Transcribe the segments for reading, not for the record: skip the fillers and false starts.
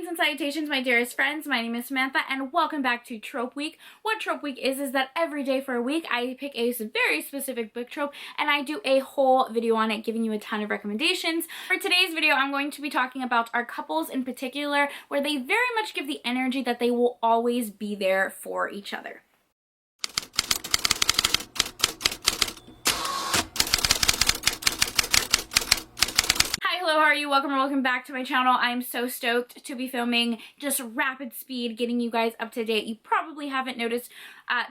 Greetings and salutations, my dearest friends. My name is Samantha, and welcome back to Trope Week. What Trope Week is that every day for a week, I pick a very specific book trope, and I do a whole video on it, giving you a ton of recommendations. For today's video, I'm going to be talking about our couples in particular, where they very much give the energy that they will always be there for each other. Hello, how are you? Welcome or welcome back to my channel. I am so stoked to be filming just rapid speed, getting you guys up to date. You probably haven't noticed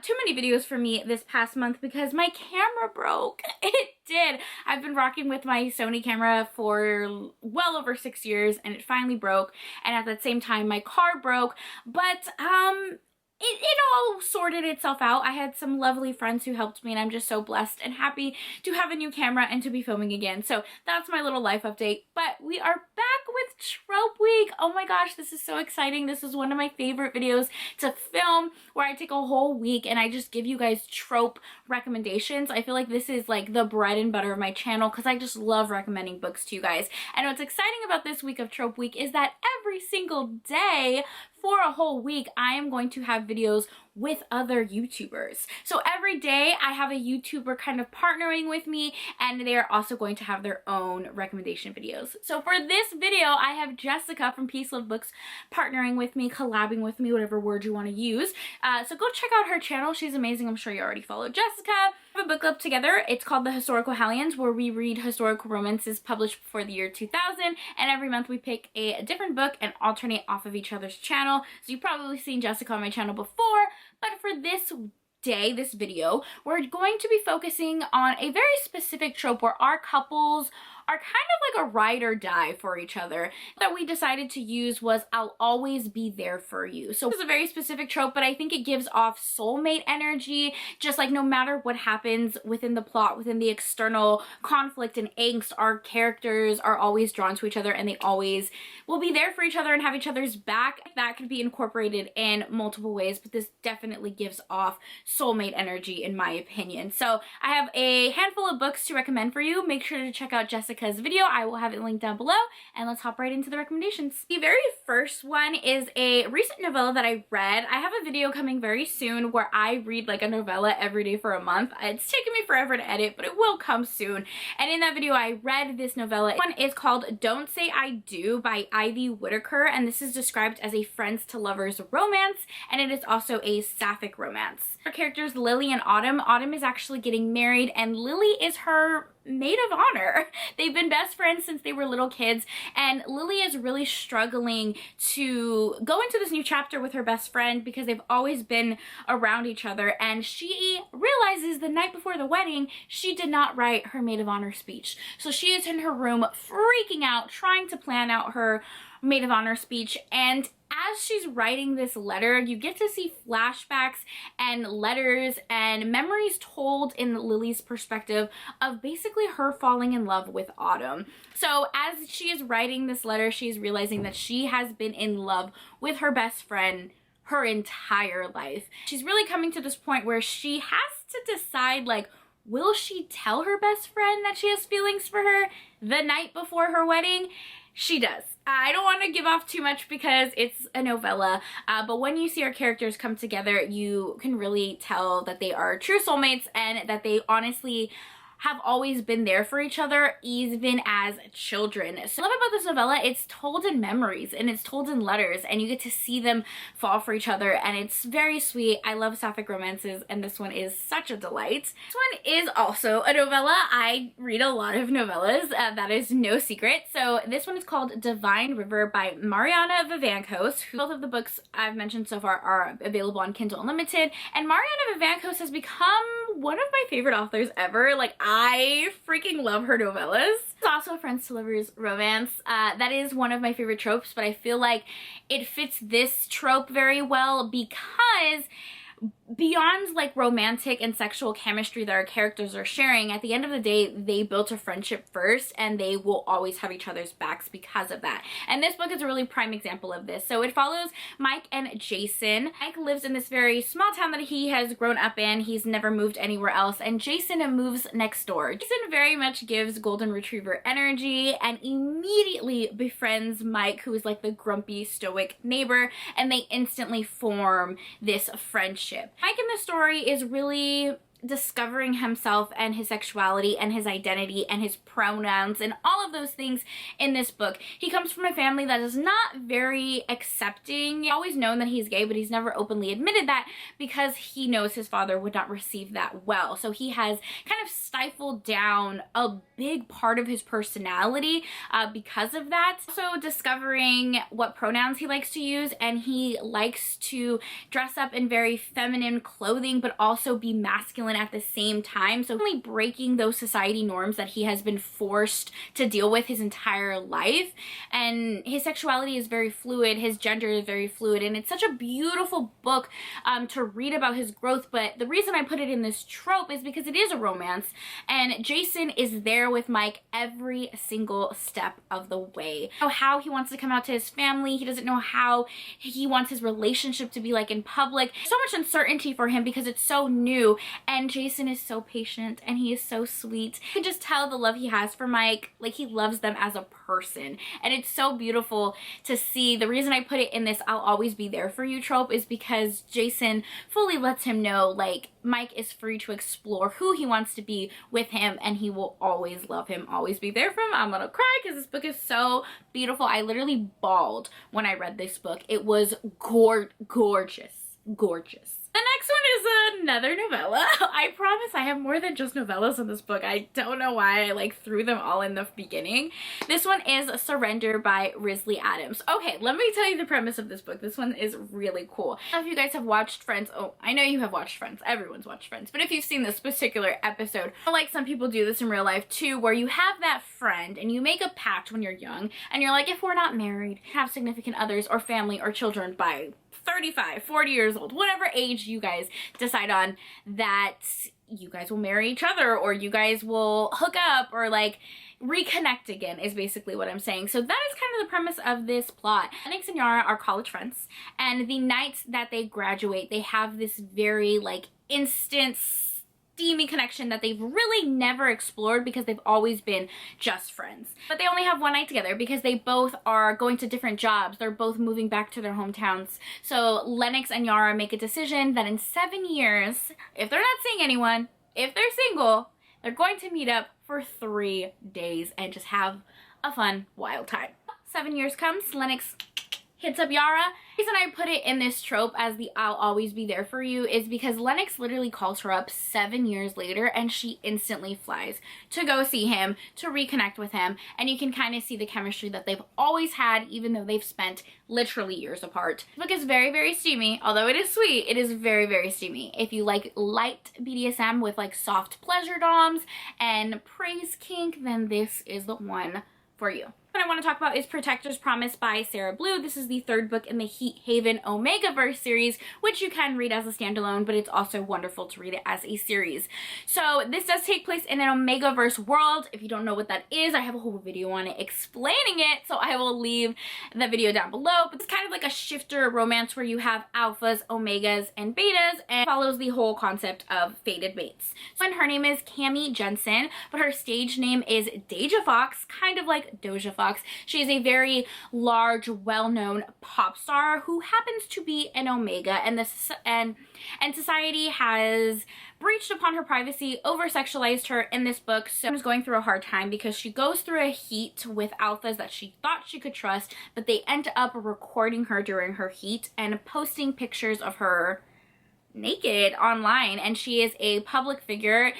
too many videos from me this past month because my camera broke. It did. I've been rocking with my Sony camera for well over 6 years and it finally broke. And at the same time, my car broke. But it all sorted itself out. I had some lovely friends who helped me, and I'm just so blessed and happy to have a new camera and to be filming again. So that's my little life update. But we are back with Trope Week. Oh my gosh, this is so exciting. This is one of my favorite videos to film, where I take a whole week and I just give you guys trope recommendations. I feel like this is like the bread and butter of my channel because I just love recommending books to you guys. And what's exciting about this week of Trope Week is that every single day for a whole week, I am going to have videos with other YouTubers. So every day I have a YouTuber kind of partnering with me, and they are also going to have their own recommendation videos. So for this video, I have Jessica from Peace Love Books partnering with me, collabing with me, whatever word you want to use. So go check out her channel. She's amazing. I'm sure you already follow Jessica. We have a book club together. It's called The Historical Hellions, where we read historical romances published before the year 2000, and every month we pick a different book and alternate off of each other's channel. So you've probably seen Jessica on my channel before, but for this day, this video, we're going to be focusing on a very specific trope where our couples are kind of like a ride or die for each other. That we decided to use was "I'll always be there for you." So this is a very specific trope, but I think it gives off soulmate energy, just like no matter what happens within the plot, within the external conflict and angst, our characters are always drawn to each other and they always will be there for each other and have each other's back. That could be incorporated in multiple ways, but this definitely gives off soulmate energy in my opinion. So I have a handful of books to recommend for you. Make sure to check out Jessica's video. I will have it linked down below, and let's hop right into the recommendations. The very first one is a recent novella that I read. I have a video coming very soon where I read like a novella every day for a month. It's taken me forever to edit, but it will come soon. And in that video, I read this novella. One is called Don't Say I Do by Ivy Whitaker, and this is described as a friends to lovers romance, and it is also a sapphic romance. Our characters, Lily and Autumn. Autumn is actually getting married, and Lily is her maid of honor. They've been best friends since they were little kids, and Lily is really struggling to go into this new chapter with her best friend because they've always been around each other, and she realizes the night before the wedding she did not write her maid of honor speech. So she is in her room freaking out, trying to plan out her maid of honor speech, and as she's writing this letter, you get to see flashbacks and letters and memories told in Lily's perspective of basically her falling in love with Autumn. So as she is writing this letter, she's realizing that she has been in love with her best friend her entire life. She's really coming to this point where she has to decide, like, will she tell her best friend that she has feelings for her the night before her wedding? She does. I don't want to give off too much because it's a novella, but when you see our characters come together, you can really tell that they are true soulmates and that they honestly have always been there for each other, even as children. So what I love about this novella, it's told in memories and it's told in letters, and you get to see them fall for each other, and it's very sweet. I love sapphic romances, and this one is such a delight. This one is also a novella. I read a lot of novellas, that is no secret. So this one is called Divine River by Mariana Vivancos. Both of the books I've mentioned so far are available on Kindle Unlimited, and Mariana Vivancos has become one of my favorite authors ever. Like, I freaking love her novellas. It's also a friends to lovers romance. That is one of my favorite tropes, but I feel like it fits this trope very well because beyond like romantic and sexual chemistry that our characters are sharing, at the end of the day, they built a friendship first and they will always have each other's backs because of that. And this book is a really prime example of this. So it follows Mike and Jason. Mike lives in this very small town that he has grown up in. He's never moved anywhere else, and Jason moves next door. Jason very much gives golden retriever energy and immediately befriends Mike, who is like the grumpy stoic neighbor, and they instantly form this friendship. Mike in the story is really discovering himself and his sexuality and his identity and his pronouns and all of those things in this book. He comes from a family that is not very accepting. He's always known that he's gay, but he's never openly admitted that because he knows his father would not receive that well. So he has kind of stifled down a big part of his personality because of that. Also discovering what pronouns he likes to use, and he likes to dress up in very feminine clothing but also be masculine at the same time. So really breaking those society norms that he has been forced to deal with his entire life. And his sexuality is very fluid, his gender is very fluid, and it's such a beautiful book to read about his growth. But the reason I put it in this trope is because it is a romance, and Jason is there with Mike every single step of the way. Know how he wants to come out to his family. He doesn't know how he wants his relationship to be like in public. So much uncertainty for him because it's so new, and Jason is so patient and he is so sweet. You can just tell the love he has for Mike. Like, he loves them as a person, and it's so beautiful to see. The reason I put it in this I'll always be there for you trope is because Jason fully lets him know, like, Mike is free to explore who he wants to be with him, and he will always love him, always be there for him. I'm gonna cry because this book is so beautiful. I literally bawled when I read this book. It was gorgeous. The next one is another novella. I promise I have more than just novellas in this book. I don't know why I like threw them all in the beginning. This one is Surrender by Risley Adams. Okay, let me tell you the premise of this book. This one is really cool. I don't know if you guys have watched Friends. Oh, I know you have watched Friends. Everyone's watched Friends. But if you've seen this particular episode, like some people do this in real life too, where you have that friend and you make a pact when you're young and you're like, if we're not married, have significant others or family or children by 35, 40 years old, whatever age you guys decide on, that you guys will marry each other or you guys will hook up or like reconnect again is basically what I'm saying. So that is kind of the premise of this plot. Lennox and Yara are college friends, and the night that they graduate, they have this very like instant steamy connection that they've really never explored because they've always been just friends. But they only have one night together because they both are going to different jobs. They're both moving back to their hometowns. So Lennox and Yara make a decision that in 7 years, if they're not seeing anyone, if they're single, they're going to meet up for 3 days and just have a fun, wild time. 7 years comes, Lennox hits up Yara. The reason I put it in this trope as the I'll always be there for you is because Lennox literally calls her up 7 years later and she instantly flies to go see him, to reconnect with him, and you can kind of see the chemistry that they've always had even though they've spent literally years apart. The book is very, very steamy. Although it is sweet, it is very, very steamy. If you like light BDSM with like soft pleasure doms and praise kink, then this is the one for you. What I want to talk about is Protector's Promise by Sarah Blue. This is the third book in the Heat Haven Omegaverse series, which you can read as a standalone, but it's also wonderful to read it as a series. So this does take place in an Omegaverse world. If you don't know what that is, I have a whole video on it explaining it, so I will leave the video down below. But it's kind of like a shifter romance where you have alphas, omegas, and betas, and follows the whole concept of fated mates. So, and her name is Cami Jensen, but her stage name is Deja Fox, kind of like Doja Fox. She is a very large, well-known pop star who happens to be an Omega, and society has breached upon her privacy, over-sexualized her in this book. So she's going through a hard time because she goes through a heat with alphas that she thought she could trust, but they end up recording her during her heat and posting pictures of her naked online, and she is a public figure.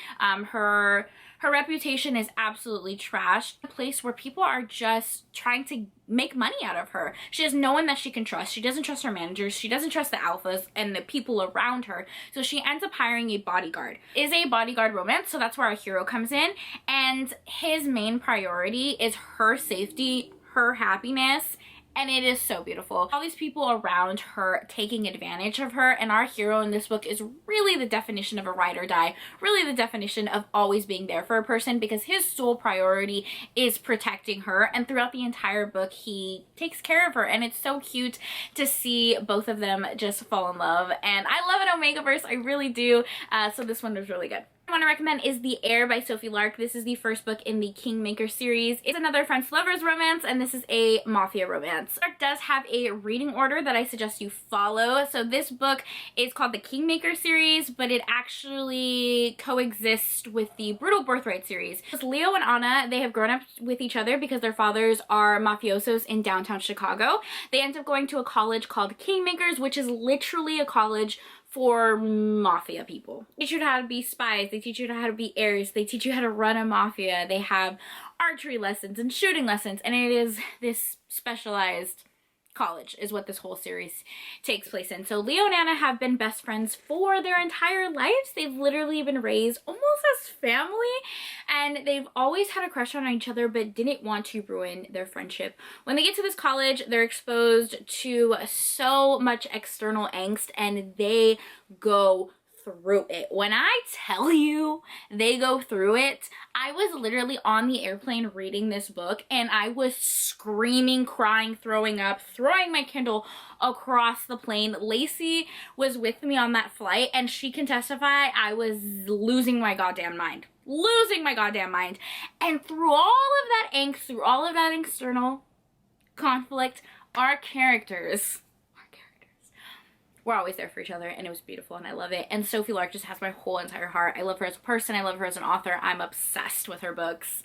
Her reputation is absolutely trashed. A place where people are just trying to make money out of her. She has no one that she can trust. She doesn't trust her managers. She doesn't trust the alphas and the people around her. So she ends up hiring a bodyguard. It is a bodyguard romance, so that's where our hero comes in. And his main priority is her safety, her happiness, and it is so beautiful. All these people around her taking advantage of her, and our hero in this book is really the definition of a ride or die, really the definition of always being there for a person, because his sole priority is protecting her, and throughout the entire book he takes care of her, and it's so cute to see both of them just fall in love. And I love an Omegaverse, I really do. So this one was really good. I want to recommend is The Heir by Sophie Lark. This is the first book in the Kingmaker series. It's another French lovers romance, and this is a mafia romance. Lark does have a reading order that I suggest you follow. So this book is called the Kingmaker series, but it actually coexists with the Brutal Birthright series. It's Leo and Anna, they have grown up with each other because their fathers are mafiosos in downtown Chicago. They end up going to a college called Kingmakers, which is literally a college for mafia people. They teach you how to be spies, they teach you how to be heirs, they teach you how to run a mafia, they have archery lessons and shooting lessons, and it is this specialized college is what this whole series takes place in. So Leo and Anna have been best friends for their entire lives. They've literally been raised almost as family, and they've always had a crush on each other but didn't want to ruin their friendship. When they get to this college, they're exposed to so much external angst, and they go through it. When I tell you they go through it, I was literally on the airplane reading this book and I was screaming, crying, throwing up, throwing my Kindle across the plane. Lacey was with me on that flight and she can testify I was losing my goddamn mind. Losing my goddamn mind. And through all of that angst, through all of that external conflict, our characters we're always there for each other, and it was beautiful, and I love it. And Sophie Lark just has my whole entire heart. I love her as a person, I love her as an author. I'm obsessed with her books.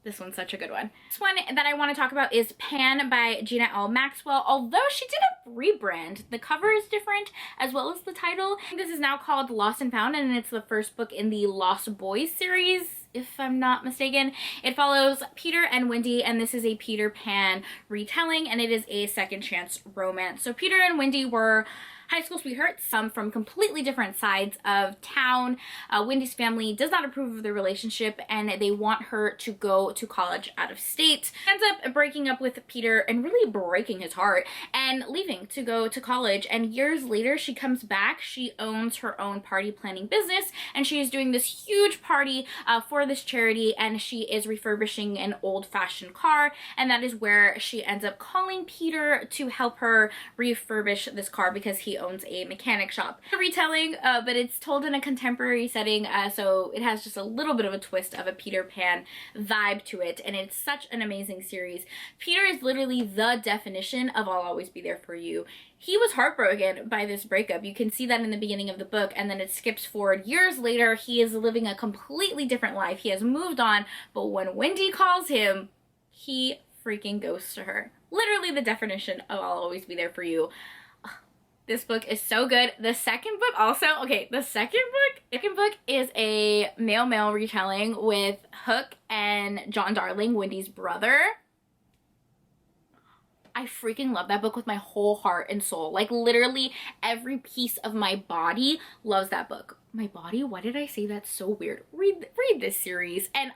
This one's such a good one. This one that I want to talk about is Pan by Gina L. Maxwell. Although she did a rebrand, the cover is different as well as the title. This is now called Lost and Found, and it's the first book in the Lost Boys series, if I'm not mistaken. It follows Peter and Wendy, and this is a Peter Pan retelling, and it is a second chance romance. So Peter and Wendy were high school sweethearts, some from completely different sides of town. Wendy's family does not approve of their relationship, and they want her to go to college out of state. Ends up breaking up with Peter and really breaking his heart and leaving to go to college. And years later, she comes back. She owns her own party planning business, and she is doing this huge party for this charity, and she is refurbishing an old-fashioned car, and that is where she ends up calling Peter to help her refurbish this car because he owns a mechanic shop. A retelling, but it's told in a contemporary setting, so it has just a little bit of a twist of a Peter Pan vibe to it, and it's such an amazing series. Peter is literally the definition of I'll always be there for you. He was heartbroken by this breakup. You can see that in the beginning of the book, and then it skips forward. Years later, he is living a completely different life. He has moved on, but when Wendy calls him, he freaking goes to her. Literally the definition of I'll always be there for you. This book is so good. The second book also, okay, the second book is a male-male retelling with Hook and John Darling, Wendy's brother. I freaking love that book with my whole heart and soul. Like literally every piece of my body loves that book. My body? Why did I say that so weird? Read this series, and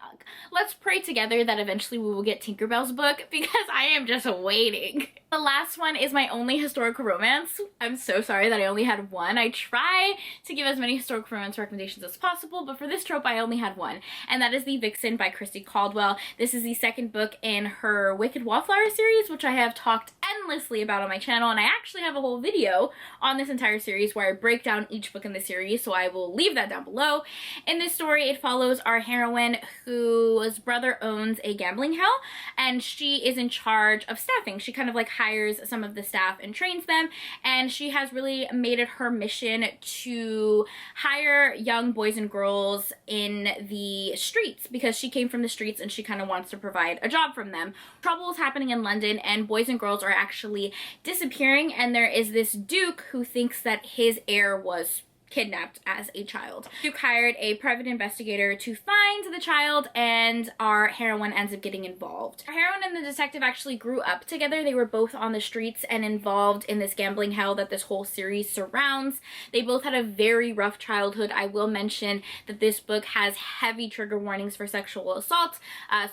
let's pray together that eventually we will get Tinkerbell's book, because I am just waiting. The last one is my only historical romance. I'm so sorry that I only had one. I try to give as many historical romance recommendations as possible, but for this trope I only had one, and that is the Vixen by Christy Caldwell. This is the second book in her Wicked Wallflower series, which I have talked endlessly about on my channel, and I actually have a whole video on this entire series where I break down each book in the series, so I will leave that down below. In this story, it follows our heroine whose brother owns a gambling hell, and she is in charge of staffing. She kind of like hires some of the staff and trains them, and she has really made it her mission to hire young boys and girls in the streets, because she came from the streets and she kind of wants to provide a job from them. Trouble is happening in London, and boys and girls are actually disappearing, and there is this duke who thinks that his heir was kidnapped as a child. Duke hired a private investigator to find the child, and our heroine ends up getting involved. Our heroine and the detective actually grew up together. They were both on the streets and involved in this gambling hell that this whole series surrounds. They both had a very rough childhood. I will mention that this book has heavy trigger warnings for sexual assault,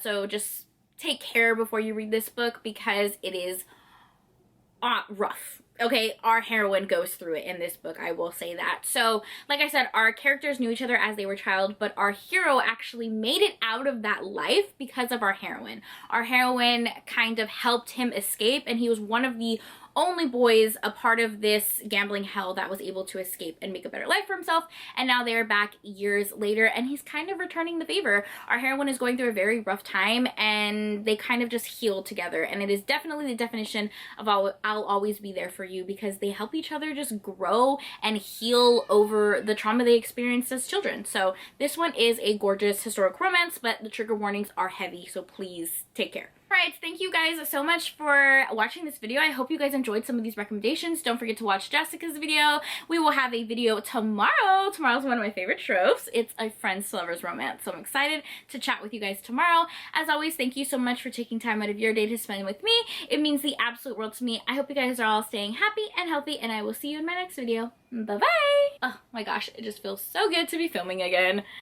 so just take care before you read this book because it is rough. Okay, our heroine goes through it in this book, I will say that. So, like I said, our characters knew each other as they were child, but our hero actually made it out of that life because of our heroine. Our heroine kind of helped him escape, and he was one of the only boys a part of this gambling hell that was able to escape and make a better life for himself. And now they're back years later, and he's kind of returning the favor. Our heroine is going through a very rough time, and they kind of just heal together. And it is definitely the definition of I'll always be there for you, because they help each other just grow and heal over the trauma they experienced as children. So this one is a gorgeous historic romance, but the trigger warnings are heavy, so please take care. Alright, thank you guys so much for watching this video. I hope you guys enjoyed some of these recommendations. Don't forget to watch Jessica's video. We will have a video tomorrow. Tomorrow's one of my favorite tropes. It's a friends to lovers romance. So I'm excited to chat with you guys tomorrow. As always, thank you so much for taking time out of your day to spend with me. It means the absolute world to me. I hope you guys are all staying happy and healthy, and I will see you in my next video. Bye-bye! Oh my gosh, it just feels so good to be filming again.